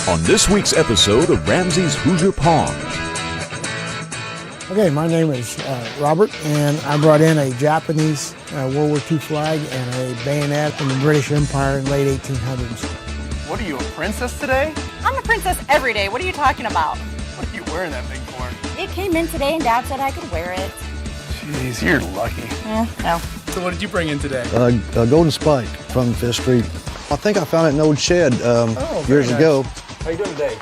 on this week's episode of Ramz'S Hoosier Pawn. Okay, my name is Robert, and I brought in a Japanese World War II flag and a bayonet from the British Empire in the late 1800s. What are you, a princess today? I'm a princess every day. What are you talking about? What are you wearing that thing for? It came in today and Dad said I could wear it. Jeez, you're lucky. No. So what did you bring in today? A golden spike from Fifth Street. I think I found it in an old shed years ago. How you doing today?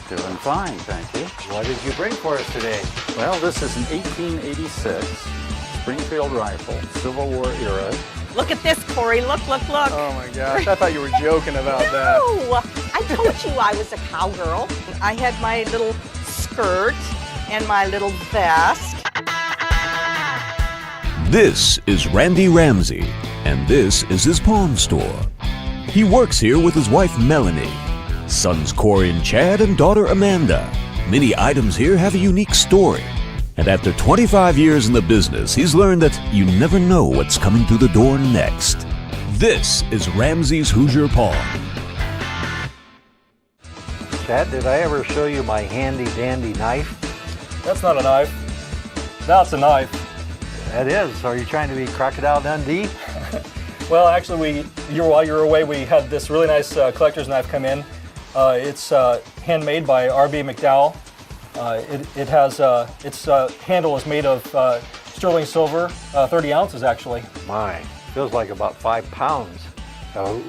Doing fine, thank you. What did you bring for us today? Well, this is an 1886 Springfield rifle, Civil War era. Look at this, Corey. Look. Oh my gosh, I thought you were joking about that. No, I told you I was a cowgirl. I had my little skirt and my little vest. This is Randy Ramsey, and this is his pawn store. He works here with his wife Melanie, sons Corey and Chad, and daughter Amanda. Many items here have a unique story. And after 25 years in the business, he's learned that you never know what's coming through the door next. This is Ramz'S Hoosier Pawn. Chad, did I ever show you my handy dandy knife? That's not a knife. That's a knife. That is. Are you trying to be Crocodile Dundee? Well, actually, while you were away, we had this really nice collector's knife come in. It's handmade by R.B. McDowell. It has its handle is made of sterling silver, 30 ounces actually. My, feels like about 5 pounds.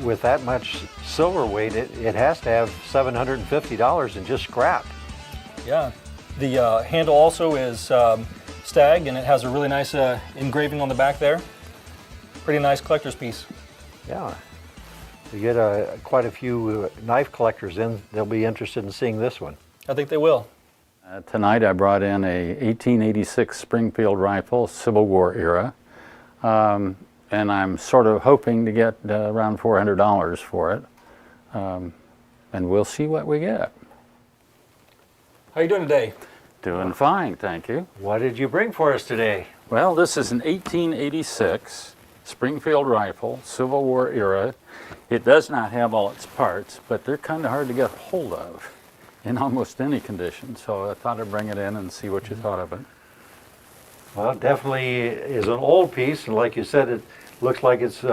With that much silver weight, it has to have $750 in just scrap. Yeah. The handle also is stag, and it has a really nice engraving on the back there. Pretty nice collector's piece. Yeah. You get quite a few knife collectors in, they'll be interested in seeing this one. I think they will. Tonight I brought in a 1886 Springfield rifle, Civil War era, and I'm sort of hoping to get around $400 for it, and we'll see what we get. How you doing today? Doing fine, thank you. What did you bring for us today? Well, this is an 1886 Springfield rifle, Civil War era. It does not have all its parts, but they're kind of hard to get hold of in almost any condition, so I thought I'd bring it in and see what you thought of it. Well, it definitely is an old piece, and like you said, it looks like it's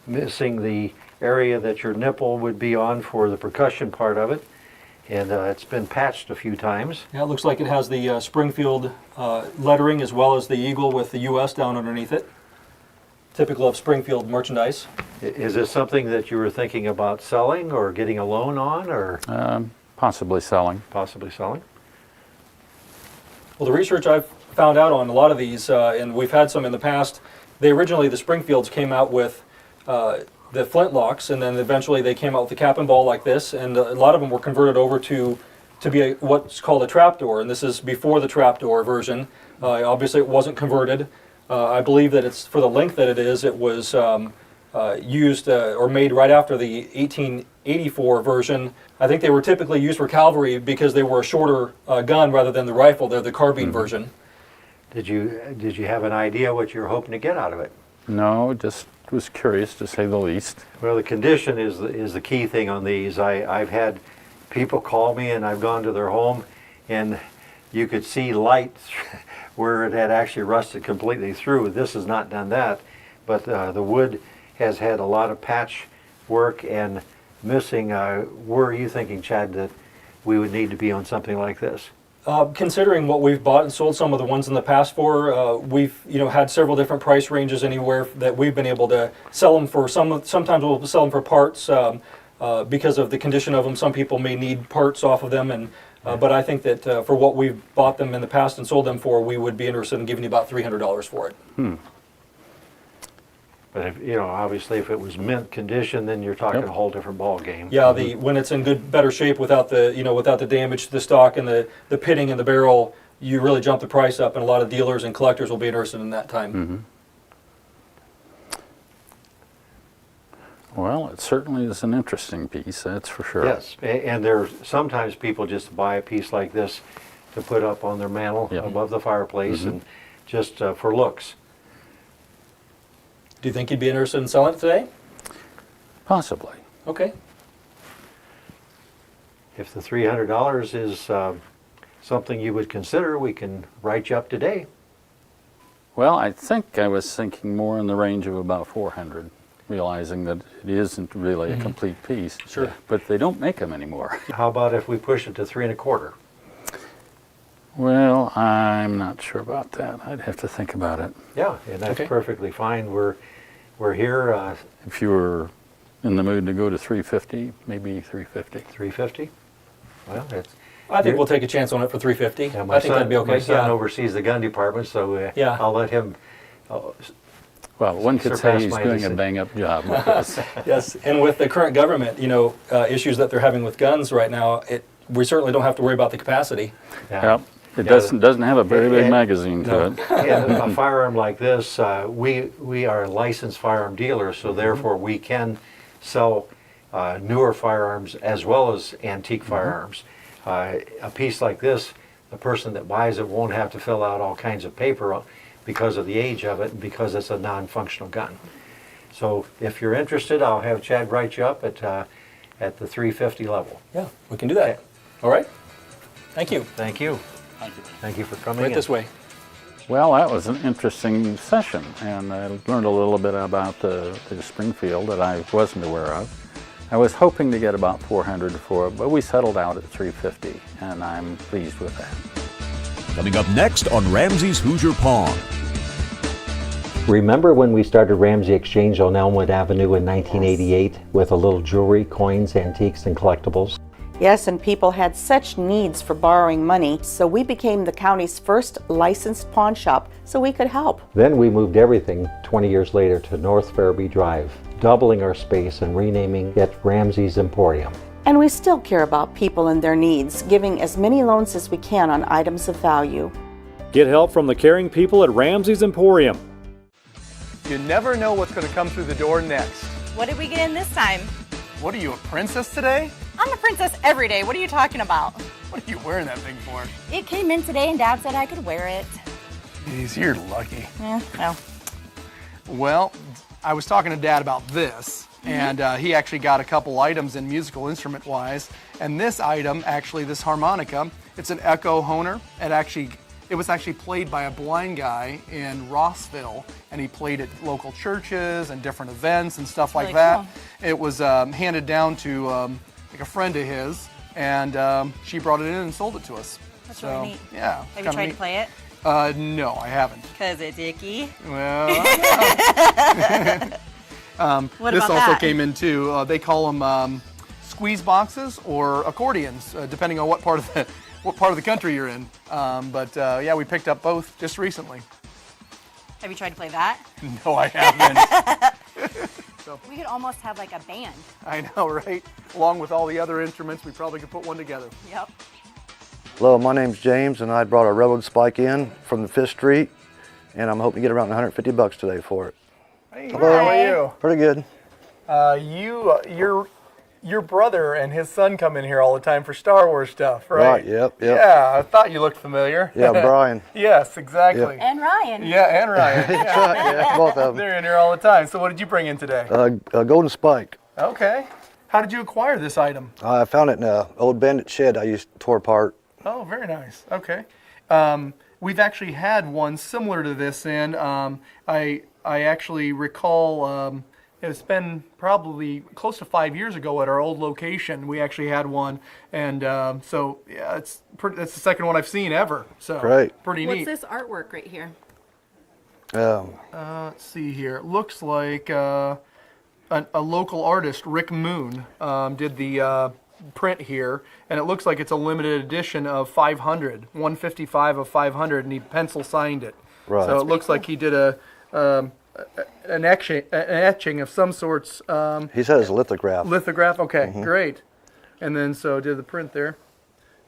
missing the area that your nipple would be on for the percussion part of it, and it's been patched a few times. Yeah, it looks like it has the Springfield lettering as well as the eagle with the U.S. down underneath it. Typical of Springfield merchandise. Is this something that you were thinking about selling or getting a loan on, or Possibly selling. possibly selling? Well, the research I've found out on a lot of these, and we've had some in the past, the Springfields came out with the flintlocks, and then eventually they came out with the cap and ball like this, and a lot of them were converted over to be what's called a trapdoor, and this is before the trapdoor version. Obviously it wasn't converted. I believe that it's for the length that it is, it was used or made right after the 1884 version. I think they were typically used for cavalry because they were a shorter gun rather than the rifle. They're the carbine version. Did you have an idea what you were hoping to get out of it? No, just was curious to say the least. Well, the condition is the key thing on these. I've had people call me and I've gone to their home and you could see light where it had actually rusted completely through. This has not done that, but the wood has had a lot of patch work and missing. Where are you thinking, Chad, that we would need to be on something like this? Considering what we've bought and sold some of the ones in the past for, we've had several different price ranges anywhere that we've been able to sell them for. Sometimes we'll sell them for parts because of the condition of them. Some people may need parts off of them, and but I think that for what we've bought them in the past and sold them for, we would be interested in giving you about $300 for it. But if, obviously, if it was mint condition, then you're talking a whole different ball game. Yeah, when it's in better shape without the damage to the stock and the pitting and the barrel, you really jump the price up, and a lot of dealers and collectors will be interested in that time. Well, it certainly is an interesting piece, that's for sure. Yes, and there sometimes people just buy a piece like this to put up on their mantle above the fireplace and just for looks. Do you think you'd be interested in selling it today? Possibly. Okay. if the $300 is something you would consider, we can write you up today. Well, I think I was thinking more in the range of about 400, realizing that it isn't really a complete piece. Sure. But they don't make them anymore. How about if we push it to 3 1/4? I'm not sure about that. I'd have to think about it. Yeah, and that's Okay. perfectly fine. We're here, If you were in the mood to go to 350, maybe 350. 350. Well, it's. I think we'll take a chance on it for 350. Yeah, I think that'd be okay. My son Yeah. oversees the gun department, so Yeah. I'll let him. Well, one could say Surpass he's my doing a decision. bang-up job with this. Yes, and with the current government, issues that they're having with guns right now, we certainly don't have to worry about the capacity. Yep. It Yeah. doesn't have a very big And- magazine to No. it. And a firearm like this, we are a licensed firearm dealer, so therefore we can sell newer firearms as well as antique firearms. A piece like this, the person that buys it won't have to fill out all kinds of paper because of the age of it and because it's a non-functional gun. So if you're interested, I'll have Chad write you up at the 350 level. Yeah, we can do that. All right. Thank you. Thank you. Thank you for coming Right in. this way. Well, that was an interesting session, and I learned a little bit about the Springfield that I wasn't aware of. I was hoping to get about 400 for it, but we settled out at 350, and I'm pleased with that. Coming up next on Ramsey's Hoosier Pawn. Remember when we started Ramsey Exchange on Elmwood Avenue in 1988 with a little jewelry, coins, antiques, and collectibles? Yes, and people had such needs for borrowing money, so we became the county's first licensed pawn shop so we could help. Then we moved everything 20 years later to North Fairby Drive, doubling our space and renaming it Ramz'S Emporium. And we still care about people and their needs, giving as many loans as we can on items of value. Get help from the caring people at Ramz'S Emporium. You never know what's going to come through the door next. What did we get in this time? What are you, a princess today? I'm a princess every day. What are you talking about? What are you wearing that thing for? It came in today and Dad said I could wear it. Jeez, you're lucky. Yeah, well. Well, I was talking to Dad about this, and he actually got a couple items in musical instrument wise. And this item, actually, this harmonica, it's an Echo Honer. It was actually played by a blind guy in Rossville, and he played at local churches and different events and stuff like Really that. cool. It was handed down to like a friend of his, and she brought it in and sold it to us. That's So, really neat. yeah. Have you kinda tried neat. to play it? No, I haven't. Because it's icky. Well, What this about also that? came in too. They call them squeeze boxes or accordions, depending on what part of the country you're in. Yeah, we picked up both just recently. Have you tried to play that? No, I haven't. We could almost have like a band. I know, right? Along with all the other instruments, we probably could put one together. Yep. Hello, my name's James, and I brought a railroad spike in from the 5th Street, and I'm hoping to get around 150 bucks today for it. Hey, Hello. how are you? Pretty good. Your brother and his son come in here all the time for Star Wars stuff, right? Right, yep. Yeah, I thought you looked familiar. Yeah, Brian. Yes, exactly. And Ryan. Yeah, and Ryan. That's right, yeah, both of them. They're in here all the time. So what did you bring in today? A golden spike. Okay. How did you acquire this item? I found it in an old bandit shed I used to tore apart. Oh, very nice. Okay. We've actually had one similar to this, and I actually recall it's been probably close to 5 years ago at our old location. We actually had one, and so yeah, that's the second one I've seen ever. So Great. pretty What's neat. this artwork right here? Let's see here. It looks like a local artist, Rick Moon, did the print here, and it looks like it's a limited edition of 500, 155 of 500, and he pencil signed it. Right. So it looks like he did an etching of some sorts. He said it's a lithograph. Lithograph. Okay, great. And then so did the print there.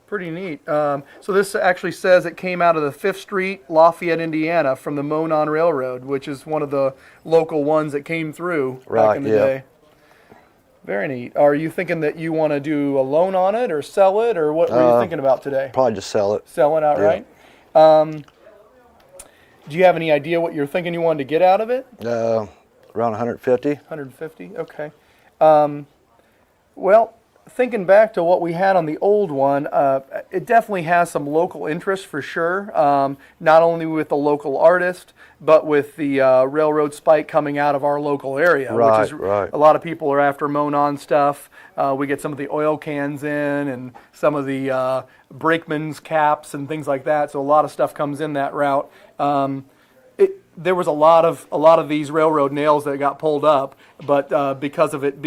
Pretty neat. So this actually says it came out of the 5th Street, Lafayette, Indiana, from the Monon Railroad, which is one of the local ones that came through back Right, in the yeah. day. Very neat. Are you thinking that you want to do a loan on it or sell it, or what were you thinking about today? Probably just sell it. Sell it outright? Do you have any idea what you're thinking you wanted to get out of it? Around 150. 150? Okay. Well, thinking back to what we had on the old one, it definitely has some local interest for sure. Not only with the local artist, but with the railroad spike coming out of our local area, Right, which is right. a lot of people are after Monon stuff. We get some of the oil cans in and some of the brakeman's caps and things like that. So a lot of stuff comes in that route. There was a lot of these railroad nails that got pulled up, but because of it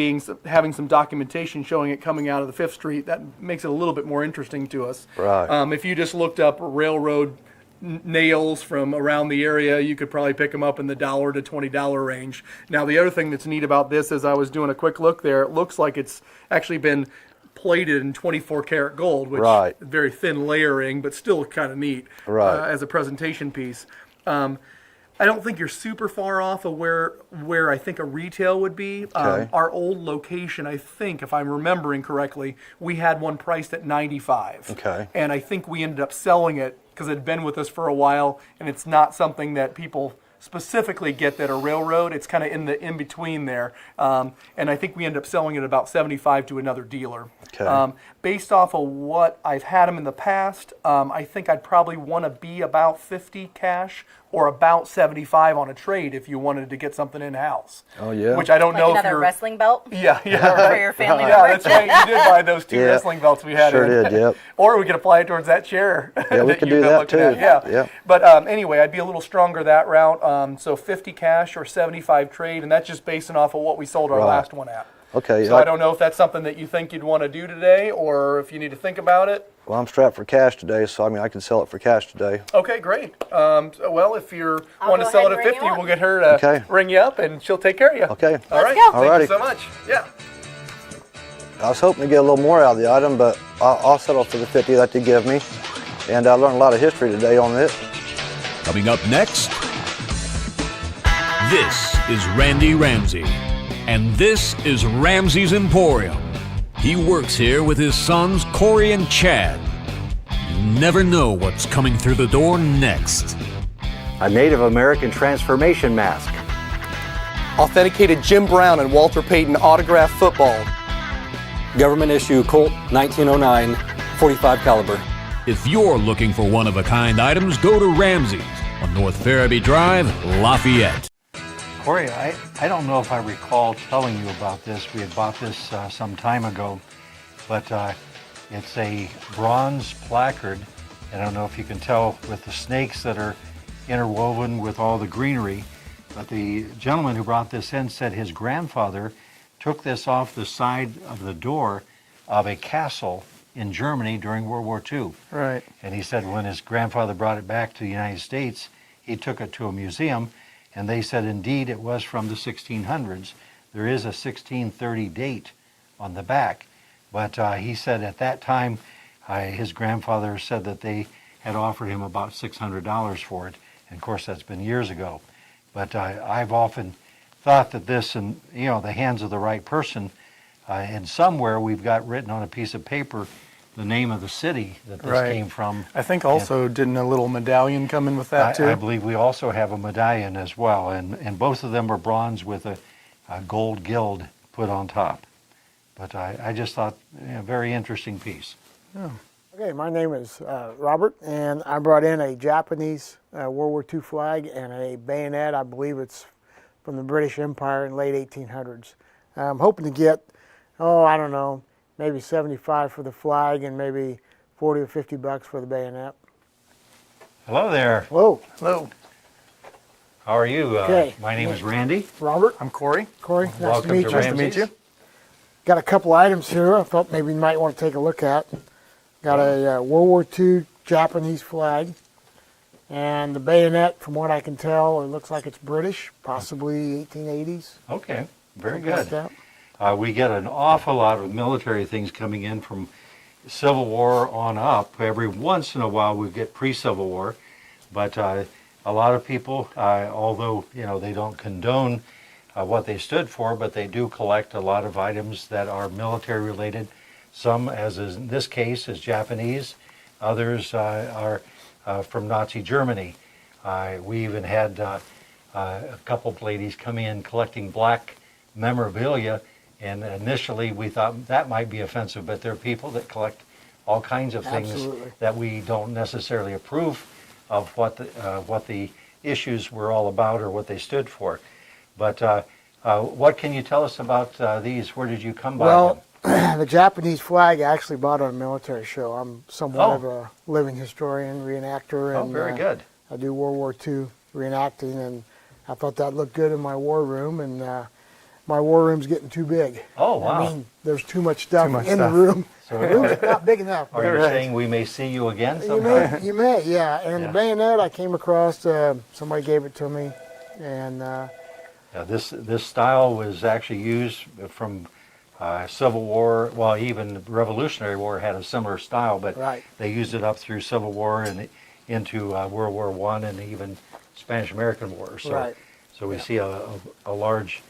having some documentation showing it coming out of the 5th Street, that makes it a little bit more interesting to us. Right. If you just looked up railroad nails from around the area, you could probably pick them up in the $1 to $20 range. Now, the other thing that's neat about this, as I was doing a quick look there, it looks like it's actually been plated in 24 karat gold, which Right. very thin layering, but still kind of neat Right. as a presentation piece. I don't think you're super far off of where I think a retail would be. Okay. Our old location, I think, if I'm remembering correctly, we had one priced at $95. Okay. And I think we ended up selling it because it had been with us for a while, and it's not something that people specifically get that are railroad. It's kind of in between there. And I think we ended up selling it about $75 to another dealer. Okay. Based off of what I've had them in the past, I think I'd probably want to be about 50 cash or about 75 on a trade if you wanted to get something in-house. Oh, yeah? Which I don't Like know if another you're... wrestling belt? Yeah, For your family Yeah, member? that's right. You did buy those 2 Yeah. wrestling belts we had. Sure in. did, yep. Or we could apply it towards that chair. Yeah, we could you've do been that looking too. at. Yeah. Yep. But anyway, I'd be a little stronger that route. So 50 cash or 75 trade, and that's just basing off of what we sold our Right. last one at. Okay. So I don't know if that's something that you think you'd want to do today, or if you need to think about it. Well, I'm strapped for cash today, so I mean I can sell it for cash today. Okay, great. Well, if you I'll want go to sell it ahead at and ring 50, you up. we'll get her to Okay. ring you up, and she'll take care of you. Okay. All right. go. Thank you Alrighty. so much. Yeah. I was hoping to get a little more out of the item, but I'll settle for the 50 that they give me. And I learned a lot of history today on it. Coming up next, this is Randy Ramsey, and this is Ramz'S Emporium. He works here with his sons Corey and Chad. You never know what's coming through the door next. A Native American transformation mask. Authenticated Jim Brown and Walter Payton autographed football. Government issue Colt 1909 45 caliber. If you're looking for one-of-a-kind items, go to Ramz'S on North Farabee Drive, Lafayette. Corey, I don't know if I recall telling you about this. We had bought this some time ago, but it's a bronze placard. I don't know if you can tell with the snakes that are interwoven with all the greenery, but the gentleman who brought this in said his grandfather took this off the side of the door of a castle in Germany during World War II. Right. And he said when his grandfather brought it back to the United States, he took it to a museum, and they said indeed it was from the 1600s. There is a 1630 date on the back, but he said at that time his grandfather said that they had offered him about $600 for it, and of course that's been years ago. But I've often thought that this, in the hands of the right person, and somewhere we've got written on a piece of paper the name of the city that this Right. came from. I think also didn't a little medallion come in with that too? I believe we also have a medallion as well, and both of them are bronze with a gold gild put on top. But I just thought, very interesting piece. Okay, my name is Robert, and I brought in a Japanese World War II flag and a bayonet. I believe it's from the British Empire in the late 1800s. I'm hoping to get, I don't know, maybe 75 for the flag and maybe 40 or 50 bucks for the bayonet. Hello there. Whoa, Hello, How are you? Okay. My name is Randy. Robert, I'm Corey. Corey, nice Welcome to meet to you. Nice to meet Ramz'S. you. Got a couple items here I thought maybe you might want to take a look at. Got a World War II Japanese flag, and the bayonet, from what I can tell, it looks like it's British, possibly 1880s. Okay, very something like good. that. We get an awful lot of military things coming in from Civil War on up. Every once in a while we get pre-Civil War, but a lot of people, although they don't condone what they stood for, but they do collect a lot of items that are military related. Some, as is in this case, is Japanese. Others are from Nazi Germany. We even had a couple of ladies come in collecting black memorabilia And initially we thought that might be offensive, but there are people that collect all kinds of things Absolutely. that we don't necessarily approve of what the issues were all about or what they stood for. But what can you tell us about these? Where did you come by them? Well, the Japanese flag I actually bought on a military show. I'm somewhat Oh. of a living historian, reenactor, Oh, and very good. I do World War II reenacting, and I thought that looked good in my war room, and my war room's getting too big. Oh, wow. I mean, there's too much stuff much in stuff. the room. So The room's not big enough. Are you saying we may see you again You sometime? may, you may, yeah. And Yeah. the bayonet I came across, somebody gave it to me, and Yeah, this style was actually used from Civil War, well, even the Revolutionary War had a similar style, but Right. they used it up through Civil War and into World War I and even Spanish-American War. So, Right. so we see a large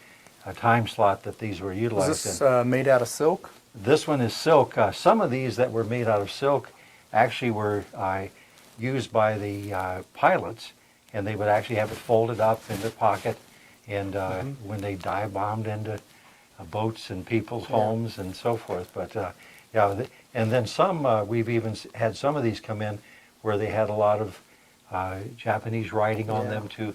time slot that these were Was utilized this in. made out of silk? This one is silk. Some of these that were made out of silk actually were used by the pilots, and they would actually have it folded up in their pocket, and when they dive bombed into boats and people's homes and so forth. But and then some we've even had some of these come in where they had a lot of Japanese writing on them to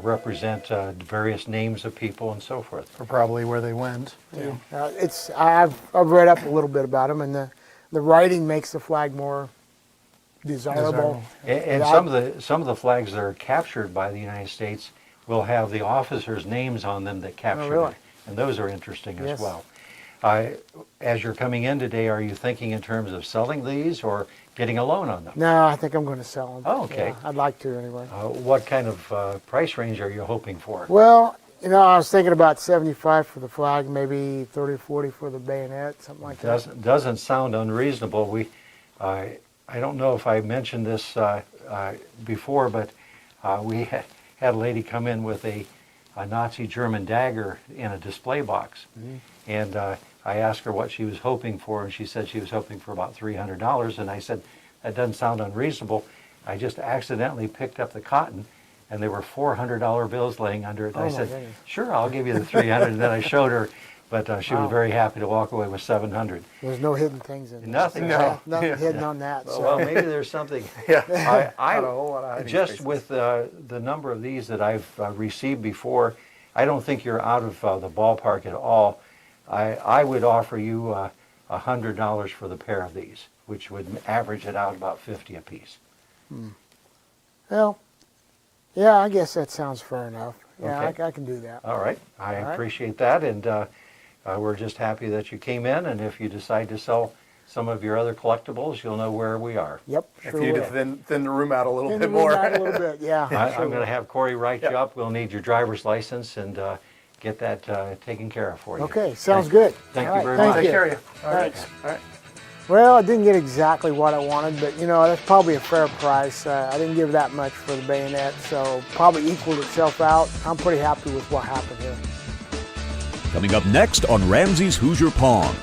represent various names of people and so forth. Or probably where they went. yeah, I've read up a little bit about them, and the writing makes the flag more desirable. And some of the flags that are captured by the United States will have the officers' names on them that captured really? it, and those are interesting as Yes. well. As you're coming in today, are you thinking in terms of selling these or getting a loan on them? No, I think I'm going to sell them. Oh, okay. Yeah, I'd like to anyway. What kind of price range are you hoping for? Well, I was thinking about 75 for the flag, maybe 30 or 40 for the bayonet, something like that. Doesn't sound unreasonable. I don't know if I mentioned this before, but we had a lady come in with a Nazi German dagger in a display box, and I asked her what she was hoping for, and she said she was hoping for about $300, and I said, that doesn't sound unreasonable. I just accidentally picked up the cotton, and there were $400 bills laying under it. Oh, I my said, goodness. sure, I'll give you the 300, and then I showed her, but she was Wow. very happy to walk away with 700. There's no hidden things in there. Nothing, So, no. nothing hidden on that. So. Well, maybe there's something. Yeah. I Not a whole lot of hiding just spaces. with the number of these that I've received before, I don't think you're out of the ballpark at all. I would offer you $100 for the pair of these, which would average it out about 50 apiece. Well, yeah, I guess that sounds fair enough. Yeah, Okay. I can do that. All right, I All right. appreciate that, and we're just happy that you came in. And if you decide to sell some of your other collectibles, you'll know where we are. Yep, If sure you will. thin the room out a little Thin bit the room more. out a little bit, yeah. I'm going to have Corey write you up. We'll need your driver's license and get that taken care of for you. Okay, sounds good. Thank All you right, very thank much. Take care of you. All right. Thanks. All right. Well, I didn't get exactly what I wanted, but that's probably a fair price. I didn't give that much for the bayonet, so probably equaled itself out. I'm pretty happy with what happened here. Coming up next on Ramsey's Hoosier Pawn.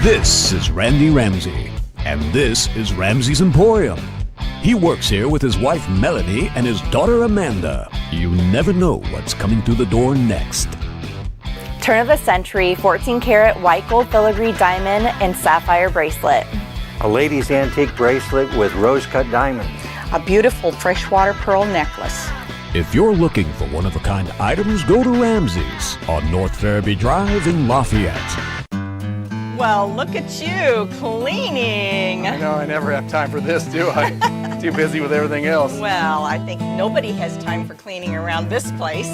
This is Randy Ramsey, and this is Ramsey's Emporium. He works here with his wife Melanie and his daughter Amanda. You never know what's coming through the door next. Turn of the century 14 karat white gold filigree diamond and sapphire bracelet. A lady's antique bracelet with rose-cut diamonds. A beautiful freshwater pearl necklace. If you're looking for one-of-a-kind items, go to Ramsey's on North Farabee Drive in Lafayette. Well, look at you cleaning. I know I never have time for this, do I? Too busy with everything else. Well, I think nobody has time for cleaning around this place.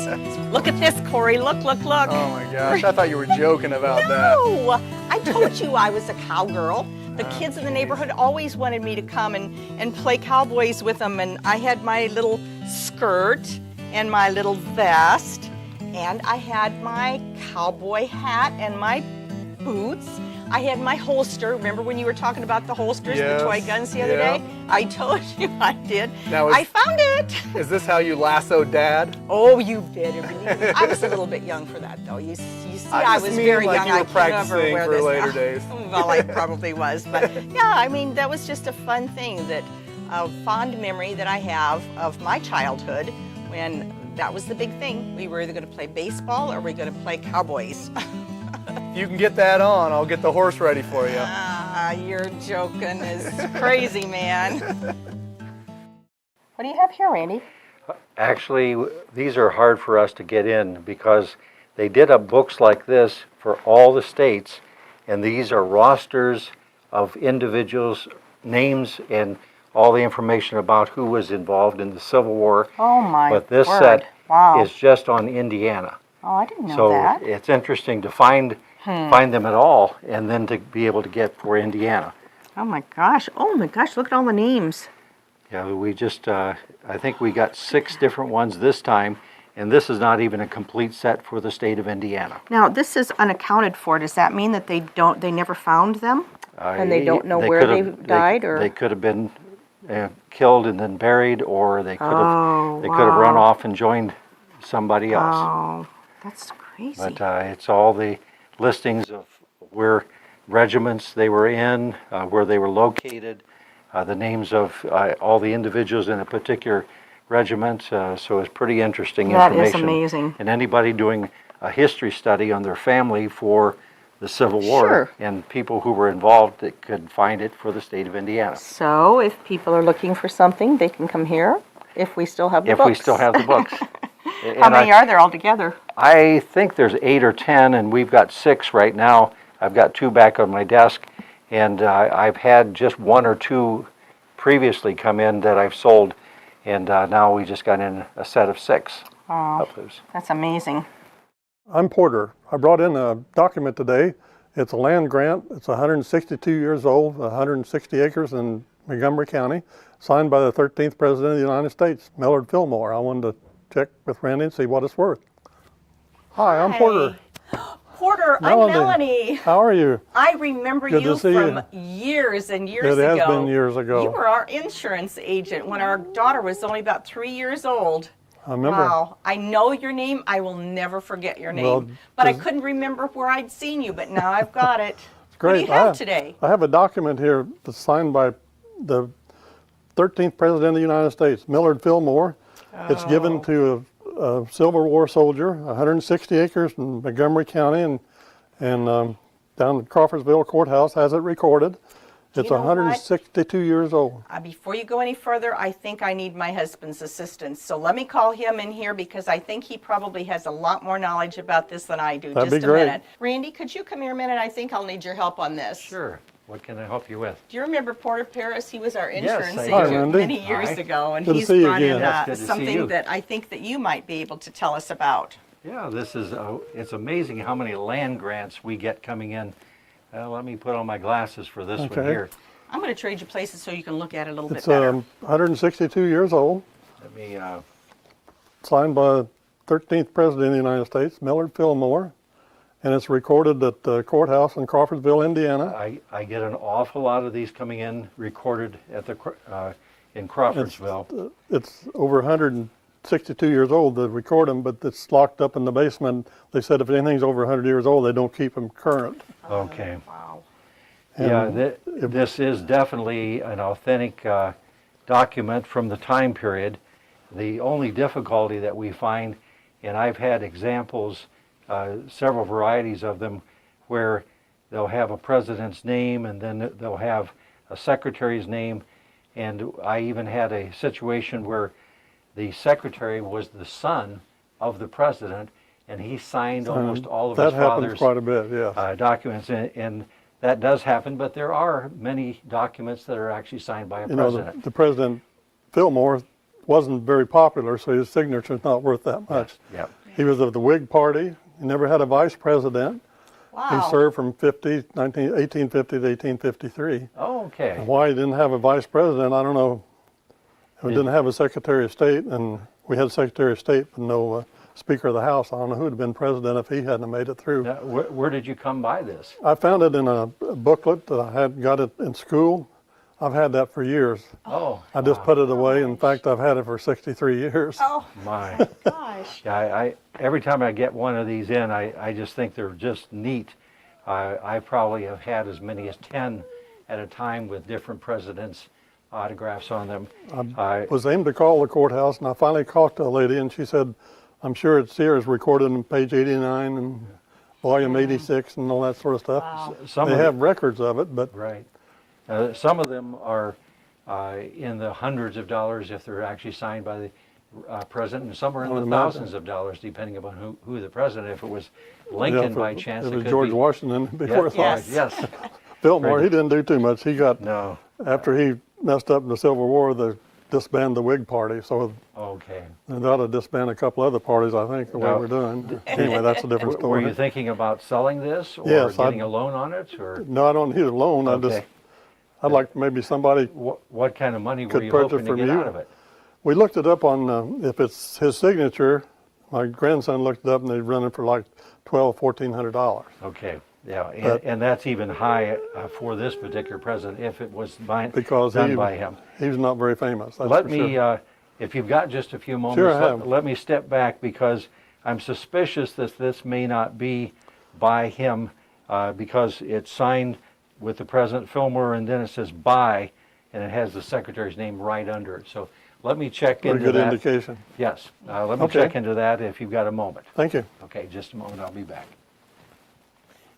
Look at this, Corey. Look, look, look. Oh my gosh, I thought you were joking about that. No, I told you I was a cowgirl. The kids in the neighborhood always wanted me to come and play cowboys with them, and I had my little skirt and my little vest, and I had my cowboy hat and my boots. I had my holster. Remember when you were talking about the holsters, Yes, the toy guns the other yeah. day? I told you I did. Now I found it. Is this how you lassoed Dad? Oh, you better believe it. I was a little bit young for that, though. You see, I I just was mean very like young. you were I could never practicing wear for this. later days. Well, I probably was, but yeah, I mean, that was just a fun thing, that a fond memory that I have of my childhood when That was the big thing. We were either going to play baseball or we were going to play cowboys. If you can get that on, I'll get the horse ready for you. Ah, you're joking. It's crazy, man. What do you have here, Randy? Actually, these are hard for us to get in because they did up books like this for all the states, and these are rosters of individuals, names, and all the information about who was involved in the Civil War. Oh my But this word. set Wow. is just on Indiana. Oh, I didn't know So that. it's interesting to find them at all, and then to be able to get for Indiana. Oh my gosh. Oh my gosh, look at all the names. Yeah, we just, I think we got 6 different ones this time, and this is not even a complete set for the state of Indiana. Now, this is unaccounted for. Does that mean that they never found them? And they don't know where they died, or? They could have been killed and then buried, or they could have wow. run off and joined somebody else. Oh, that's crazy. But it's all the listings of where regiments they were in, where they were located, the names of all the individuals in a particular regiment. So it's pretty interesting information. That is amazing. And anybody doing a history study on their family for the Civil War Sure. and people who were involved that could find it for the state of Indiana. So, if people are looking for something, they can come here if we still have the If books. we still have the books. How many are there altogether? I think there's 8 or 10, and we've got 6 right now. I've got 2 back on my desk, and I've had just 1 or 2 previously come in that I've sold, and now we just got in a set of 6 of those. That's amazing. I'm Porter. I brought in a document today. It's a land grant. It's 162 years old, 160 acres in Montgomery County, signed by the 13th President of the United States, Millard Fillmore. I wanted to check with Randy and see what it's worth. Hi, I'm Porter. Porter, Melanie. I'm Melanie. How are you? I remember Good you to see from you. years and years It ago. has been years ago. You were our insurance agent when our daughter was only about 3 years old. I remember. Wow. I know your name. I will never forget your name. Well, but I couldn't remember where I'd seen you, but now I've got it. Great. What do you have today? I have a document here that's signed by the 13th President of the United States, Millard Fillmore. It's given to a Civil War soldier, 160 acres in Montgomery County, and down at Crawfordsville Courthouse has it recorded. It's You know what? 162 years old. Before you go any further, I think I need my husband's assistance. So let me call him in here because I think he probably has a lot more knowledge about this than I do. That'd Just be a great. minute. Randy, could you come here a minute? I think I'll need your help on this. Sure. What can I help you with? Do you remember Porter Paris? He was our Yes, insurance I agent do. Hi, Randy. many years Hi. ago, and Good to he's see you brought in again. Yes, good to see something you. that I think that you might be able to tell us about. Yeah, this is, it's amazing how many land grants we get coming in. Let me put on my glasses for this one Okay. here. I'm going to trade you places so you can look at it a little It's bit better. 162 years old, Let me, signed by the 13th President of the United States, Millard Fillmore, and it's recorded at the courthouse in Crawfordsville, Indiana. I get an awful lot of these coming in recorded at the in Crawfordsville. It's over 162 years old to record them, but it's locked up in the basement. They said if anything's over 100 years old, they don't keep them current. Okay. Wow. Yeah, And this is definitely an authentic document from the time period. The only difficulty that we find, and I've had examples, several varieties of them, where they'll have a president's name and then they'll have a secretary's name. And I even had a situation where the secretary was the son of the president, and he signed almost all of his that happens father's quite a bit, yes. documents. And that does happen, but there are many documents that are actually signed by a You know, president. the President Fillmore wasn't very popular, so his signature's not worth that much. Yep. He was of the Whig Party. He never had a vice president. Wow. He served from 1850 to 1853. Oh, okay. And why he didn't have a vice president, I don't know. We didn't have a Secretary of State, and we had Secretary of State, but no Speaker of the House. I don't know who would have been president if he hadn't made it through. Now, where did you come by this? I found it in a booklet that I had got it in school. I've had that for years. Oh, I just put it away. In fact, I've had it for 63 years. Oh, my. gosh. Yeah, every time I get one of these in, I just think they're just neat. I probably have had as many as 10 at a time with different presidents autographs on them. I was aimed to call the courthouse, and I finally talked to a lady, and she said, I'm sure it's here, it's recorded on page 89 and volume 86 and all that sort of stuff. Some they of have records of it, but right. Some of them are in the hundreds of dollars if they're actually signed by the president, and some are in the thousands of dollars depending upon who the president. If it was Lincoln by chance, it was George Washington before yes. Yes. Fillmore, he didn't do too much. He got, no. After he messed up in the Civil War, they disbanded the Whig Party. So okay. They ought to disband a couple other parties, I think, the way we're doing. Anyway, that's a different story. Were you thinking about selling this or getting a loan on it? Or? No, I don't need a loan. Okay. I'd like maybe somebody what kind of money were could you purchase hoping to from get you. out of it? We looked it up on, if it's his signature, my grandson looked it up and they'd run it for like $1,200–1,400. Okay, yeah, and that's even high for this particular president if it was done by him. He's not very famous. That's Let for me, sure. if you've got just a few moments, Sure, let me step back because I'm suspicious that this may not be by him because it's signed with the President Fillmore and then it says by and it has the secretary's name right under it. So let me check into that. Good indication. Yes, let me check into that if you've got a moment. Thank you. Okay, just a moment, I'll be back.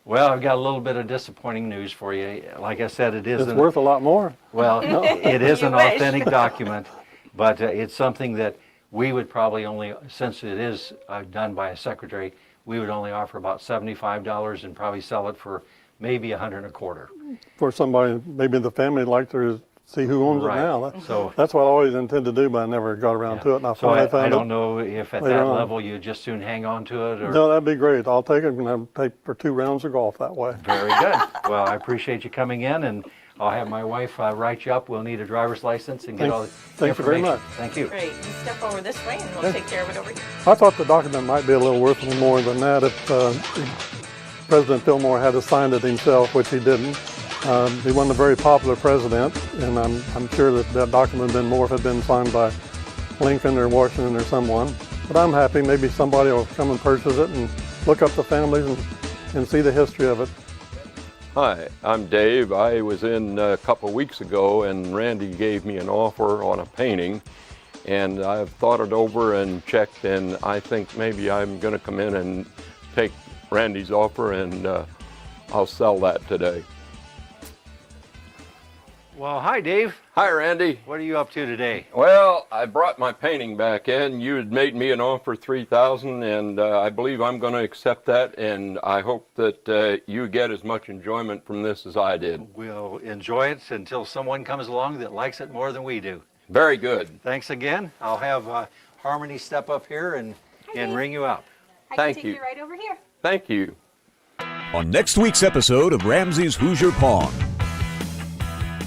Well, I've got a little bit of disappointing news for you. Like I said, it's worth a lot more. Well, it is an authentic document, but it's something that we would probably only, since it is done by a secretary, we would only offer about $75 and probably sell it for maybe $125. For somebody, maybe the family would like to see who owns it now. That's what I always intended to do, but I never got around to it. And I finally found I don't know if at that level you just soon hang on to it. Or... No, that'd be great. I'll take it and I'll take for 2 rounds of golf that way. Very good. Well, I appreciate you coming in, and I'll have my wife write you up. We'll need a driver's license and get all the Thank you very much. Thank you. Great. You step over this way and we'll take care of it over here. I thought the document might be a little worth more than that if President Fillmore had signed it himself, which he didn't. He wasn't a very popular president, and I'm sure that document would have been more if it had been signed by Lincoln or Washington or someone. But I'm happy maybe somebody will come and purchase it and look up the families and see the history of it. Hi, I'm Dave. I was in a couple weeks ago and Randy gave me an offer on a painting, and I've thought it over and checked, and I think maybe I'm going to come in and take Randy's offer, and I'll sell that today. Well, hi, Dave. Hi, Randy. What are you up to today? Well, I brought my painting back in. You had made me an offer $3,000, and I believe I'm going to accept that, and I hope that you get as much enjoyment from this as I did. We'll enjoy it until someone comes along that likes it more than we do. Very good. Thanks again. I'll have Harmony step up here and ring you up. Thank I can you. take you right over here. Thank you. On next week's episode of Ramz'S Hoosier Pawn.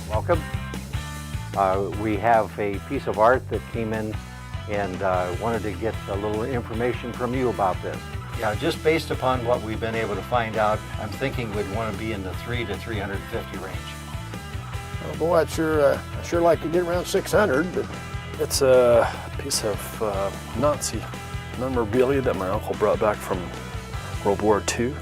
Welcome. We have a piece of art that came in and wanted to get a little information from you about this. Yeah, just based upon what we've been able to find out, I'm thinking we'd want to be in the $300 to $350 range. Oh boy, I'd sure like to get around 600, but it's a piece of Nazi memorabilia that my uncle brought back from World War II.